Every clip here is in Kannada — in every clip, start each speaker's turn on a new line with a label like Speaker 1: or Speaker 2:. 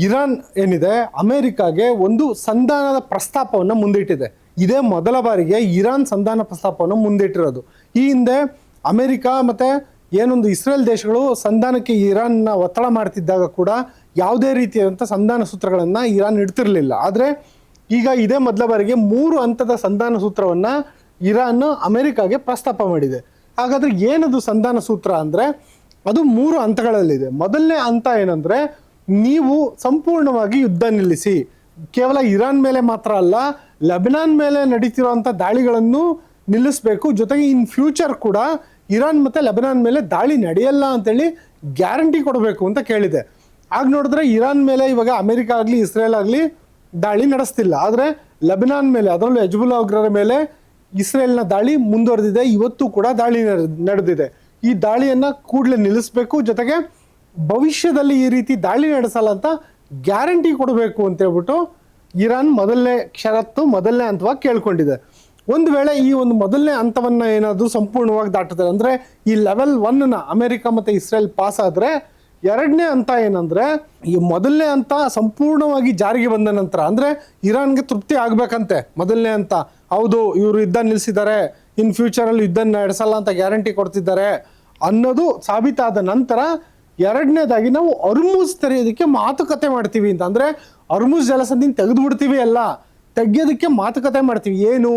Speaker 1: ಇರಾನ್ ಏನಿದೆ ಅಮೆರಿಕಾಗೆ ಒಂದು ಸಂಧಾನದ ಪ್ರಸ್ತಾಪವನ್ನು ಮುಂದಿಟ್ಟಿದೆ. ಇದೇ ಮೊದಲ ಬಾರಿಗೆ ಇರಾನ್ ಸಂಧಾನ ಪ್ರಸ್ತಾಪವನ್ನು ಮುಂದಿಟ್ಟಿರೋದು. ಈ ಹಿಂದೆ ಅಮೆರಿಕ ಮತ್ತು ಏನೊಂದು ಇಸ್ರೇಲ್ ದೇಶಗಳು ಸಂಧಾನಕ್ಕೆ ಇರಾನ್ನ ಒತ್ತಡ ಮಾಡ್ತಿದ್ದಾಗ ಕೂಡ ಯಾವುದೇ ರೀತಿಯಾದಂಥ ಸಂಧಾನ ಸೂತ್ರಗಳನ್ನು ಇರಾನ್ ಇಡ್ತಿರ್ಲಿಲ್ಲ. ಆದರೆ ಈಗ ಇದೇ ಮೊದಲ ಬಾರಿಗೆ 3 ಹಂತದ ಸಂಧಾನ ಸೂತ್ರವನ್ನು ಇರಾನ್ ಅಮೆರಿಕಾಗೆ ಪ್ರಸ್ತಾಪ ಮಾಡಿದೆ. ಹಾಗಾದರೆ ಏನದು ಸಂಧಾನ ಸೂತ್ರ ಅಂದರೆ ಅದು 3 ಹಂತಗಳಲ್ಲಿದೆ. ಮೊದಲನೇ ಹಂತ ಏನಂದರೆ, ನೀವು ಸಂಪೂರ್ಣವಾಗಿ ಯುದ್ಧ ನಿಲ್ಲಿಸಿ. ಕೇವಲ ಇರಾನ್ ಮೇಲೆ ಮಾತ್ರ ಅಲ್ಲ, ಲೆಬನಾನ್ ಮೇಲೆ ನಡೀತಿರುವಂಥ ದಾಳಿಗಳನ್ನು ನಿಲ್ಲಿಸಬೇಕು. ಜೊತೆಗೆ ಇನ್ ಫ್ಯೂಚರ್ ಕೂಡ ಇರಾನ್ ಮತ್ತು ಲೆಬನಾನ್ ಮೇಲೆ ದಾಳಿ ನಡೆಯಲ್ಲ ಅಂತೇಳಿ ಗ್ಯಾರಂಟಿ ಕೊಡಬೇಕು ಅಂತ ಕೇಳಿದೆ. ಆಗ ನೋಡಿದ್ರೆ ಇರಾನ್ ಮೇಲೆ ಇವಾಗ ಅಮೆರಿಕ ಆಗಲಿ ಇಸ್ರೇಲ್ ಆಗಲಿ ದಾಳಿ ನಡೆಸ್ತಿಲ್ಲ. ಆದರೆ ಲೆಬನಾನ್ ಮೇಲೆ, ಅದರಲ್ಲೂ ಹೆಜ್ಬುಲ್ಲಾ ಉಗ್ರರ ಮೇಲೆ ಇಸ್ರೇಲ್ನ ದಾಳಿ ಮುಂದುವರೆದಿದೆ. ಇವತ್ತು ಕೂಡ ದಾಳಿ ನಡೆದಿದೆ. ಈ ದಾಳಿಯನ್ನು ಕೂಡಲೇ ನಿಲ್ಲಿಸಬೇಕು. ಜೊತೆಗೆ ಭವಿಷ್ಯದಲ್ಲಿ ಈ ರೀತಿ ದಾಳಿ ನಡೆಸಲ್ಲ ಅಂತ ಗ್ಯಾರಂಟಿ ಕೊಡಬೇಕು ಅಂತ ಹೇಳ್ಬಿಟ್ಟು ಇರಾನ್ ಮೊದಲನೇ ಷರತ್ತು, ಮೊದಲನೇ ಹಂತವಾಗಿ ಕೇಳ್ಕೊಂಡಿದೆ. ಒಂದು ವೇಳೆ ಈ ಒಂದು ಮೊದಲನೇ ಹಂತವನ್ನು ಏನಾದರೂ ಸಂಪೂರ್ಣವಾಗಿ ದಾಟುತ್ತದೆ ಅಂದರೆ ಈ ಲೆವೆಲ್ 1ನ ಅಮೆರಿಕ ಮತ್ತು ಇಸ್ರೇಲ್ ಪಾಸ್ ಆದರೆ, ಎರಡನೇ ಹಂತ ಏನಂದರೆ, ಈ ಮೊದಲನೇ ಹಂತ ಸಂಪೂರ್ಣವಾಗಿ ಜಾರಿಗೆ ಬಂದ ನಂತರ, ಅಂದರೆ ಇರಾನ್ಗೆ ತೃಪ್ತಿ ಆಗಬೇಕಂತೆ ಮೊದಲನೇ ಹಂತ, ಹೌದು ಇವರು ಯುದ್ಧ ನಿಲ್ಲಿಸಿದ್ದಾರೆ, ಇನ್ ಫ್ಯೂಚರಲ್ಲಿ ಯುದ್ಧ ನಡೆಸಲ್ಲ ಅಂತ ಗ್ಯಾರಂಟಿ ಕೊಡ್ತಿದ್ದಾರೆ ಅನ್ನೋದು ಸಾಬೀತಾದ ನಂತರ ಎರಡನೇದಾಗಿ ನಾವು ಅರ್ಮುಜ್ ತೆರೆಯೋದಕ್ಕೆ ಮಾತುಕತೆ ಮಾಡ್ತೀವಿ ಅಂತ. ಅಂದರೆ ಅರ್ಮುಜ್ ಜಲಸಂಧಿನ ತೆಗೆದು ಬಿಡ್ತೀವಿ ಅಲ್ಲ, ತೆಗೆಯೋದಕ್ಕೆ ಮಾತುಕತೆ ಮಾಡ್ತೀವಿ. ಏನು,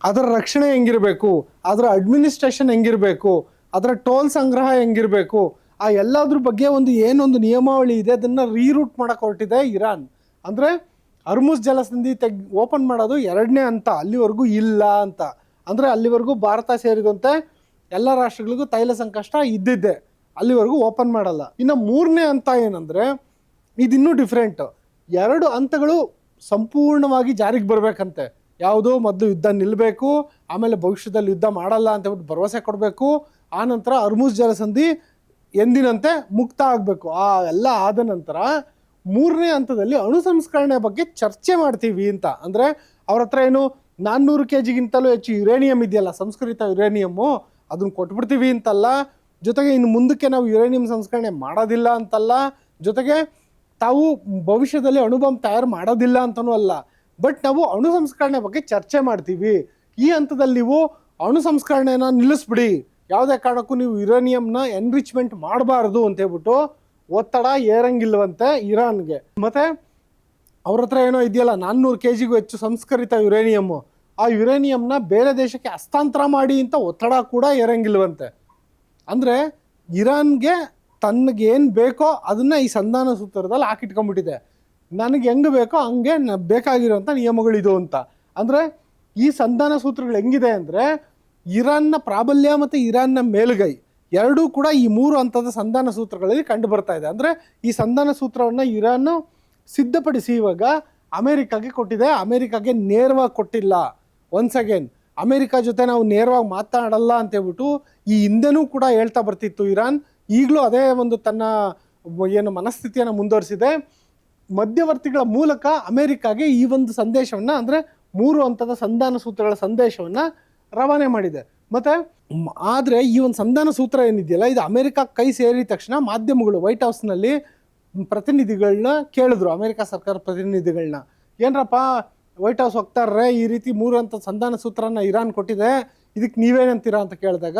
Speaker 1: ಅದರ ರಕ್ಷಣೆ ಹೆಂಗಿರಬೇಕು, ಅದರ ಅಡ್ಮಿನಿಸ್ಟ್ರೇಷನ್ ಹೆಂಗಿರಬೇಕು, ಅದರ ಟೋಲ್ ಸಂಗ್ರಹ ಹೆಂಗಿರಬೇಕು, ಆ ಎಲ್ಲದ್ರ ಬಗ್ಗೆ ಏನೊಂದು ನಿಯಮಾವಳಿ ಇದೆ ಅದನ್ನು ರೀರೂಟ್ ಮಾಡೋಕೆ ಹೊರಟಿದೆ ಇರಾನ್. ಅಂದರೆ ಅರ್ಮುಜ್ ಜಲಸಂಧಿ ಓಪನ್ ಮಾಡೋದು ಎರಡನೇ ಹಂತ, ಅಲ್ಲಿವರೆಗೂ ಇಲ್ಲ ಅಂತ. ಅಂದರೆ ಅಲ್ಲಿವರೆಗೂ ಭಾರತ ಸೇರಿದಂತೆ ಎಲ್ಲ ರಾಷ್ಟ್ರಗಳಿಗೂ ತೈಲ ಸಂಕಷ್ಟ ಇದ್ದಿದ್ದೆ, ಅಲ್ಲಿವರೆಗೂ ಓಪನ್ ಮಾಡಲ್ಲ. ಇನ್ನು 3ನೇ ಹಂತ ಏನಂದರೆ ಇದಿನ್ನೂ ಡಿಫ್ರೆಂಟ್. 2 ಹಂತಗಳು ಸಂಪೂರ್ಣವಾಗಿ ಜಾರಿಗೆ ಬರಬೇಕಂತೆ. ಯಾವುದು, ಮೊದಲು ಯುದ್ಧ ನಿಲ್ಲಬೇಕು, ಆಮೇಲೆ ಭವಿಷ್ಯದಲ್ಲಿ ಯುದ್ಧ ಮಾಡಲ್ಲ ಅಂತ ಹೇಳ್ಬಿಟ್ಟು ಭರವಸೆ ಕೊಡಬೇಕು, ಆನಂತರ ಅರ್ಮುಜ್ ಜಲಸಂಧಿ ಎಂದಿನಂತೆ ಮುಕ್ತ ಆಗಬೇಕು. ಆ ಎಲ್ಲ ಆದ ನಂತರ 3ನೇ ಹಂತದಲ್ಲಿ ಅಣು ಸಂಸ್ಕರಣೆ ಬಗ್ಗೆ ಚರ್ಚೆ ಮಾಡ್ತೀವಿ ಅಂತ. ಅಂದರೆ ಅವ್ರ ಹತ್ರ ಏನು 400 kgಗಿಂತಲೂ ಹೆಚ್ಚು ಯುರೇನಿಯಂ ಇದೆಯಲ್ಲ, ಸಂಸ್ಕರಿತ ಯುರೇನಿಯಮ್ಮು, ಅದನ್ನು ಕೊಟ್ಬಿಡ್ತೀವಿ ಅಂತಲ್ಲ. ಜೊತೆಗೆ ಇನ್ನು ಮುಂದಕ್ಕೆ ನಾವು ಯುರೇನಿಯಂ ಸಂಸ್ಕರಣೆ ಮಾಡೋದಿಲ್ಲ ಅಂತಲ್ಲ. ಜೊತೆಗೆ ತಾವು ಭವಿಷ್ಯದಲ್ಲಿ ಅಣುಬಾಂಬ್ ತಯಾರು ಮಾಡೋದಿಲ್ಲ ಅಂತನೂ ಅಲ್ಲ. ಬಟ್ ನಾವು ಅಣು ಸಂಸ್ಕರಣೆ ಬಗ್ಗೆ ಚರ್ಚೆ ಮಾಡ್ತೀವಿ. ಈ ಹಂತದಲ್ಲಿ ನೀವು ಅಣು ಸಂಸ್ಕರಣೆನ ನಿಲ್ಲಿಸ್ಬಿಡಿ, ಯಾವುದೇ ಕಾರಣಕ್ಕೂ ನೀವು ಯುರೇನಿಯಂನ ಎನ್ರಿಚ್ಮೆಂಟ್ ಮಾಡಬಾರ್ದು ಅಂತ ಹೇಳ್ಬಿಟ್ಟು ಒತ್ತಡ ಏರಂಗಿಲ್ವಂತೆ ಇರಾನ್ಗೆ. ಮತ್ತು ಅವ್ರ ಹತ್ರ ಏನೋ ಇದೆಯಲ್ಲ 400 kgಗೂ ಹೆಚ್ಚು ಸಂಸ್ಕರಿತ ಯುರೇನಿಯಮ್ಮು, ಆ ಯುರೇನಿಯಂನ ಬೇರೆ ದೇಶಕ್ಕೆ ಹಸ್ತಾಂತರ ಮಾಡಿ ಅಂತ ಒತ್ತಡ ಕೂಡ ಏರಂಗಿಲ್ವಂತೆ. ಅಂದರೆ ಇರಾನ್ಗೆ ತನಗೇನು ಬೇಕೋ ಅದನ್ನು ಈ ಸಂಧಾನ ಸೂತ್ರದಲ್ಲಿ ಹಾಕಿಟ್ಕೊಂಡ್ಬಿಟ್ಟಿದೆ. ನನಗೆ ಹೆಂಗೆ ಬೇಕೋ ಹಂಗೆ ಬೇಕಾಗಿರೋಂಥ ನಿಯಮಗಳಿದು ಅಂತ. ಅಂದರೆ ಈ ಸಂಧಾನ ಸೂತ್ರಗಳು ಹೆಂಗಿದೆ ಅಂದರೆ, ಇರಾನ್ನ ಪ್ರಾಬಲ್ಯ ಮತ್ತು ಇರಾನ್ನ ಮೇಲುಗೈ ಎರಡೂ ಕೂಡ ಈ 3 ಹಂತದ ಸಂಧಾನ ಸೂತ್ರಗಳಲ್ಲಿ ಕಂಡು ಬರ್ತಾ ಇದೆ. ಅಂದರೆ ಈ ಸಂಧಾನ ಸೂತ್ರವನ್ನು ಇರಾನ್ ಸಿದ್ಧಪಡಿಸಿ ಇವಾಗ ಅಮೇರಿಕಾಗೆ ಕೊಟ್ಟಿದೆ, ಅಮೇರಿಕಾಗೆ ನೇರವಾಗಿ ಕೊಟ್ಟಿಲ್ಲ. ಒನ್ಸ್ ಅಗೇನ್ ಅಮೇರಿಕಾ ಜೊತೆ ನಾವು ನೇರವಾಗಿ ಮಾತನಾಡಲ್ಲ ಅಂತೇಳ್ಬಿಟ್ಟು ಈ ಹಿಂದೆನೂ ಕೂಡ ಹೇಳ್ತಾ ಬರ್ತಿತ್ತು ಇರಾನ್. ಈಗಲೂ ಅದೇ ಒಂದು ತನ್ನ ಏನು ಮನಸ್ಥಿತಿಯನ್ನು ಮುಂದುವರಿಸಿದೆ. ಮಧ್ಯವರ್ತಿಗಳ ಮೂಲಕ ಅಮೇರಿಕಾಗೆ ಈ ಒಂದು ಸಂದೇಶವನ್ನು, ಅಂದರೆ 3 ಹಂತದ ಸಂಧಾನ ಸೂತ್ರಗಳ ಸಂದೇಶವನ್ನು ರವಾನೆ ಮಾಡಿದೆ. ಮತ್ತು ಆದರೆ ಈ ಒಂದು ಸಂಧಾನ ಸೂತ್ರ ಏನಿದೆಯಲ್ಲ, ಇದು ಅಮೇರಿಕಾ ಕೈ ಸೇರಿದ ತಕ್ಷಣ ಮಾಧ್ಯಮಗಳು ವೈಟ್ ಹೌಸ್ನಲ್ಲಿ ಪ್ರತಿನಿಧಿಗಳನ್ನ ಕೇಳಿದ್ರು, ಅಮೇರಿಕಾ ಸರ್ಕಾರ ಪ್ರತಿನಿಧಿಗಳನ್ನ, ಏನರಪ್ಪ ವೈಟ್ ಹೌಸ್ ಹೋಗ್ತಾರ್ರೆ, ಈ ರೀತಿ 3 ಹಂತದ ಸಂಧಾನ ಸೂತ್ರನ ಇರಾನ್ ಕೊಟ್ಟಿದೆ, ಇದಕ್ಕೆ ನೀವೇನಂತೀರಾ ಅಂತ ಕೇಳಿದಾಗ,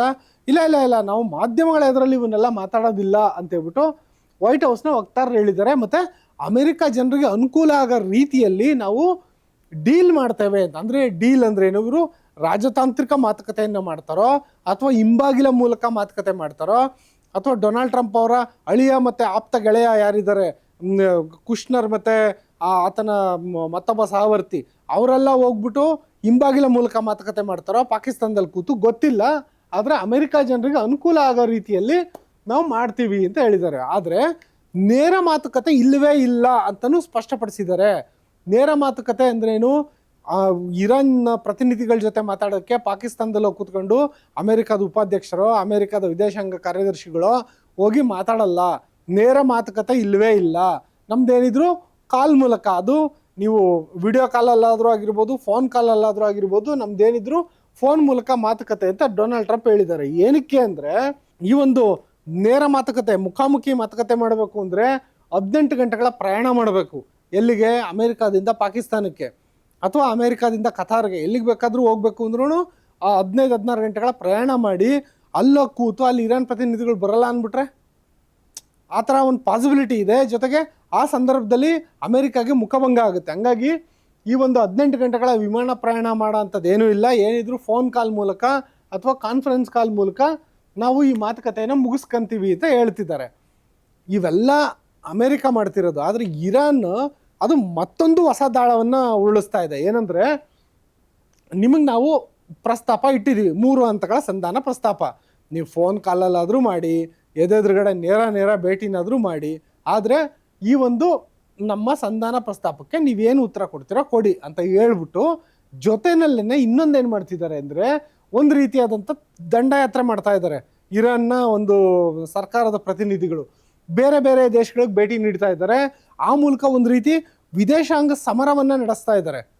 Speaker 1: ಇಲ್ಲ ನಾವು ಮಾಧ್ಯಮಗಳ ಎದುರಲ್ಲಿ ಇವನ್ನೆಲ್ಲ ಮಾತಾಡೋದಿಲ್ಲ ಅಂತೇಳ್ಬಿಟ್ಟು ವೈಟ್ ಹೌಸ್ನ ವಕ್ತಾರರು ಹೇಳಿದ್ದಾರೆ. ಮತ್ತು ಅಮೇರಿಕಾ ಜನರಿಗೆ ಅನುಕೂಲ ಆಗೋ ರೀತಿಯಲ್ಲಿ ನಾವು ಡೀಲ್ ಮಾಡ್ತೇವೆ ಅಂತ. ಅಂದರೆ ಡೀಲ್ ಅಂದರೆ ಏನು, ಇವರು ರಾಜತಾಂತ್ರಿಕ ಮಾತುಕತೆಯನ್ನು ಮಾಡ್ತಾರೋ ಅಥವಾ ಹಿಂಬಾಗಿಲ ಮೂಲಕ ಮಾತುಕತೆ ಮಾಡ್ತಾರೋ, ಅಥವಾ ಡೊನಾಲ್ಡ್ ಟ್ರಂಪ್ ಅವರ ಅಳಿಯ ಮತ್ತು ಆಪ್ತ ಗೆಳೆಯ ಯಾರಿದ್ದಾರೆ ಕುಶ್ನರ್ ಮತ್ತು ಆತನ ಮತ್ತೊಬ್ಬ ಸಹವರ್ತಿ, ಅವರೆಲ್ಲ ಹೋಗ್ಬಿಟ್ಟು ಹಿಂಬಾಗಿಲ ಮೂಲಕ ಮಾತುಕತೆ ಮಾಡ್ತಾರೋ ಪಾಕಿಸ್ತಾನದಲ್ಲಿ ಕೂತು ಗೊತ್ತಿಲ್ಲ. ಆದರೆ ಅಮೆರಿಕ ಜನರಿಗೆ ಅನುಕೂಲ ಆಗೋ ರೀತಿಯಲ್ಲಿ ನಾವು ಮಾಡ್ತೀವಿ ಅಂತ ಹೇಳಿದ್ದಾರೆ. ಆದರೆ ನೇರ ಮಾತುಕತೆ ಇಲ್ಲವೇ ಇಲ್ಲ ಅಂತಲೂ ಸ್ಪಷ್ಟಪಡಿಸಿದ್ದಾರೆ. ನೇರ ಮಾತುಕತೆ ಅಂದ್ರೇನು, ಇರಾನ್ ಪ್ರತಿನಿಧಿಗಳ ಜೊತೆ ಮಾತಾಡೋಕ್ಕೆ ಪಾಕಿಸ್ತಾನದಲ್ಲಿ ಹೋಗಿ ಕೂತ್ಕೊಂಡು ಅಮೆರಿಕದ ಉಪಾಧ್ಯಕ್ಷರು, ಅಮೆರಿಕದ ವಿದೇಶಾಂಗ ಕಾರ್ಯದರ್ಶಿಗಳು ಹೋಗಿ ಮಾತಾಡಲ್ಲ. ನೇರ ಮಾತುಕತೆ ಇಲ್ಲವೇ ಇಲ್ಲ. ನಮ್ದೇನಿದ್ರು ಕಾಲ್ ಮೂಲಕ, ಅದು ನೀವು ವಿಡಿಯೋ ಕಾಲಲ್ಲಾದರೂ ಆಗಿರ್ಬೋದು, ಫೋನ್ ಕಾಲಲ್ಲಾದರೂ ಆಗಿರ್ಬೋದು, ನಮ್ದೇನಿದ್ರು ಫೋನ್ ಮೂಲಕ ಮಾತುಕತೆ ಅಂತ ಡೊನಾಲ್ಡ್ ಟ್ರಂಪ್ ಹೇಳಿದ್ದಾರೆ. ಏನಕ್ಕೆ ಅಂದರೆ, ಈ ಒಂದು ನೇರ ಮಾತುಕತೆ, ಮುಖಾಮುಖಿ ಮಾತುಕತೆ ಮಾಡಬೇಕು ಅಂದರೆ 18 ಗಂಟೆಗಳ ಪ್ರಯಾಣ ಮಾಡಬೇಕು. ಎಲ್ಲಿಗೆ? ಅಮೆರಿಕಾದಿಂದ ಪಾಕಿಸ್ತಾನಕ್ಕೆ ಅಥವಾ ಅಮೆರಿಕಾದಿಂದ ಕತಾರ್ಗೆ, ಎಲ್ಲಿಗೆ ಬೇಕಾದರೂ ಹೋಗ್ಬೇಕು ಅಂದ್ರೂ ಆ 15-16 ಗಂಟೆಗಳ ಪ್ರಯಾಣ ಮಾಡಿ ಅಲ್ಲೋಗಿ ಕೂತು ಅಲ್ಲಿ ಇರಾನ್ ಪ್ರತಿನಿಧಿಗಳು ಬರಲ್ಲ ಅಂದ್ಬಿಟ್ರೆ ಆ ಥರ ಒಂದು ಪಾಸಿಬಿಲಿಟಿ ಇದೆ. ಜೊತೆಗೆ ಆ ಸಂದರ್ಭದಲ್ಲಿ ಅಮೆರಿಕಾಗೆ ಮುಖಭಂಗ ಆಗುತ್ತೆ. ಹಂಗಾಗಿ ಈ ಒಂದು 18 ಗಂಟೆಗಳ ವಿಮಾನ ಪ್ರಯಾಣ ಮಾಡೋ ಅಂಥದ್ದು ಏನೂ ಇಲ್ಲ. ಏನಿದ್ರು ಫೋನ್ ಕಾಲ್ ಮೂಲಕ ಅಥವಾ ಕಾನ್ಫರೆನ್ಸ್ ಕಾಲ್ ಮೂಲಕ ನಾವು ಈ ಮಾತುಕತೆಯನ್ನು ಮುಗಿಸ್ಕೊಂತೀವಿ ಅಂತ ಹೇಳ್ತಿದ್ದಾರೆ. ಇವೆಲ್ಲ ಅಮೆರಿಕ ಮಾಡ್ತಿರೋದು. ಆದರೆ ಇರಾನ್ ಅದು ಮತ್ತೊಂದು ಹೊಸ ದಾಳವನ್ನು ಉರುಳಿಸ್ತಾ ಇದೆ. ಏನಂದರೆ, ನಿಮಗೆ ನಾವು ಪ್ರಸ್ತಾಪ ಇಟ್ಟಿದ್ದೀವಿ, 3 ಹಂತಗಳ ಸಂಧಾನ ಪ್ರಸ್ತಾಪ. ನೀವು ಫೋನ್ ಕಾಲಲ್ಲಾದರೂ ಮಾಡಿ, ಎದುರುಗಡೆ ನೇರ ಭೇಟಿನಾದರೂ ಮಾಡಿ, ಆದರೆ ಈ ಒಂದು ನಮ್ಮ ಸಂಧಾನ ಪ್ರಸ್ತಾಪಕ್ಕೆ ನೀವೇನು ಉತ್ತರ ಕೊಡ್ತೀರೋ ಕೊಡಿ ಅಂತ ಹೇಳ್ಬಿಟ್ಟು, ಜೊತೆನಲ್ಲೇ ಇನ್ನೊಂದೇನು ಮಾಡ್ತಿದ್ದಾರೆ ಅಂದರೆ, ಒಂದು ರೀತಿಯಾದಂಥ ದಂಡಯಾತ್ರೆ ಮಾಡ್ತಾ ಇದ್ದಾರೆ. ಇರಾನ್ನ ಒಂದು ಸರ್ಕಾರದ ಪ್ರತಿನಿಧಿಗಳು ಬೇರೆ ಬೇರೆ ದೇಶಗಳಿಗೆ ಭೇಟಿ ನೀಡ್ತಾ ಇದ್ದಾರೆ. ಆ ಮೂಲಕ ಒಂದು ರೀತಿ ವಿದೇಶಾಂಗ ಸಮರವನ್ನು ನಡೆಸ್ತಾ ಇದ್ದಾರೆ.